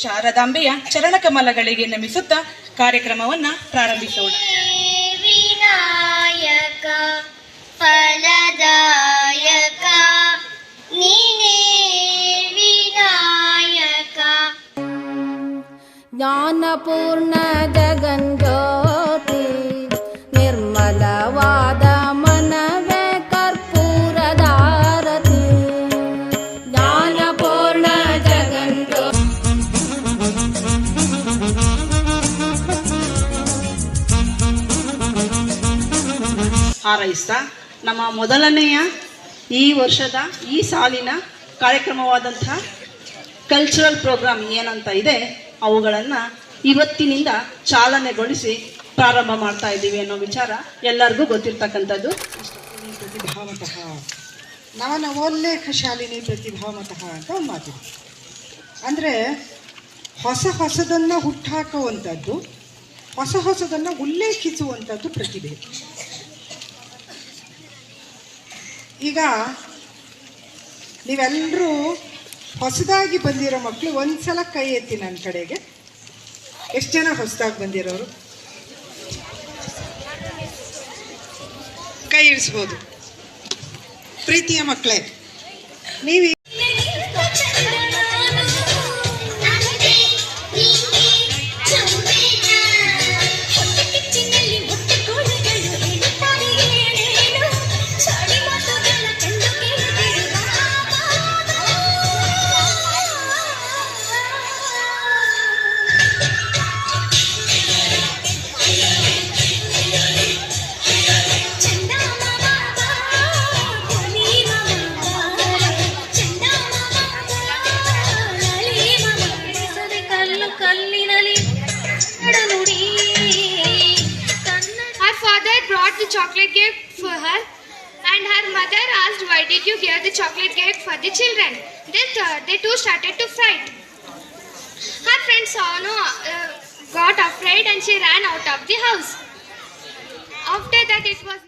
ಶಾರದಾಂಬೆಯ ಚರಣಕಮಲಗಳಿಗೆ ನಮಿಸುತ್ತಾ ಕಾರ್ಯಕ್ರಮವನ್ನ ಪ್ರಾರಂಭಿಸೋಣ. ವಿನಾಯಕ ಫಲದಾಯಕ ನೀನೇ ವಿನಾಯಕ ಜ್ಞಾನಪೂರ್ಣ ಜಗನ್ಜ್ಯೋತಿ ನಿರ್ಮಲವಾದ ಮನವೇ ಕರ್ಪೂರದಾರತಿ. ಜ್ಞಾನಪೂರ್ಣ ಜಗನ್ಜ್ಯೋತಿ ಹಾರೈಸ್ತಾ ನಮ್ಮ ಮೊದಲನೆಯ ಈ ವರ್ಷದ ಈ ಸಾಲಿನ ಕಾರ್ಯಕ್ರಮವಾದಂತಹ ಕಲ್ಚರಲ್ ಪ್ರೋಗ್ರಾಮ್ ಏನಂತ ಇದೆ ಅವುಗಳನ್ನು ಇವತ್ತಿನಿಂದ ಚಾಲನೆಗೊಳಿಸಿ ಪ್ರಾರಂಭ ಮಾಡ್ತಾ ಇದ್ದೀವಿ ಅನ್ನೋ ವಿಚಾರ ಎಲ್ಲರಿಗೂ ಗೊತ್ತಿರ್ತಕ್ಕಂಥದ್ದು. ಪ್ರತಿಭಾವತಃ ನವನವೋಲ್ಲೇಖ ಶಾಲಿನಿ ಪ್ರತಿಭಾವತಃ ಅಂತ ಒಂದು ಮಾತಿದೆ. ಅಂದರೆ ಹೊಸದನ್ನು ಹುಟ್ಟಾಕುವಂಥದ್ದು, ಹೊಸದನ್ನು ಉಲ್ಲೇಖಿಸುವಂಥದ್ದು ಪ್ರತಿಭೆ. ಈಗ ನೀವೆಲ್ಲರೂ ಹೊಸದಾಗಿ ಬಂದಿರೋ ಮಕ್ಕಳು ಒಂದ್ಸಲ ಕೈ ಎತ್ತಿ ನನ್ನ ಕಡೆಗೆ. ಎಷ್ಟು ಜನ ಹೊಸದಾಗಿ ಬಂದಿರೋರು? ಕೈ ಇಳಿಸ್ಬೋದು. ಪ್ರೀತಿಯ ಮಕ್ಕಳೇ, ನೀವು brought the chocolate cake for her, and her mother asked, "Why did you give the chocolate cake for the children?" They too started to fight. Her friend got afraid and she ran out of the house. After that, it was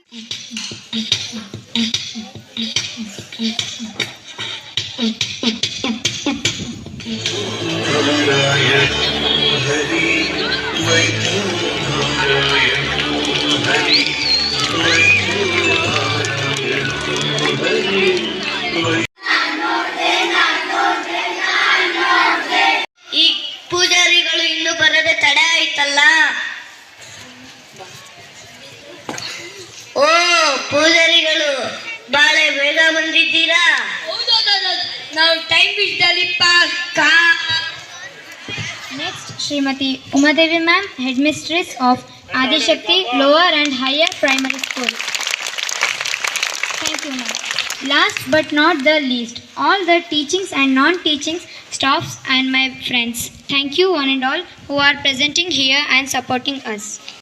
ಈ ಪೂಜಾರಿಗಳು ಇನ್ನು ಬರದೆ ತಡೆ ಆಯ್ತಲ್ಲ. ಓ ಪೂಜಾರಿಗಳು, ಬಾಳೆ ಬೇಗ ಬಂದಿದ್ದೀರಾ? ನಾವು time ಬಿಟ್ಟಲ್ಲಿ ಪಕ್ಕಾ. Next, Srimati Umadevi ma'am, headmistress of Adishakti Lower and Higher Primary School. Thank you ma'am. Last but not the least, all the teachings and non-teachings staffs and my friends. Thank you one and all who are presenting here and supporting us.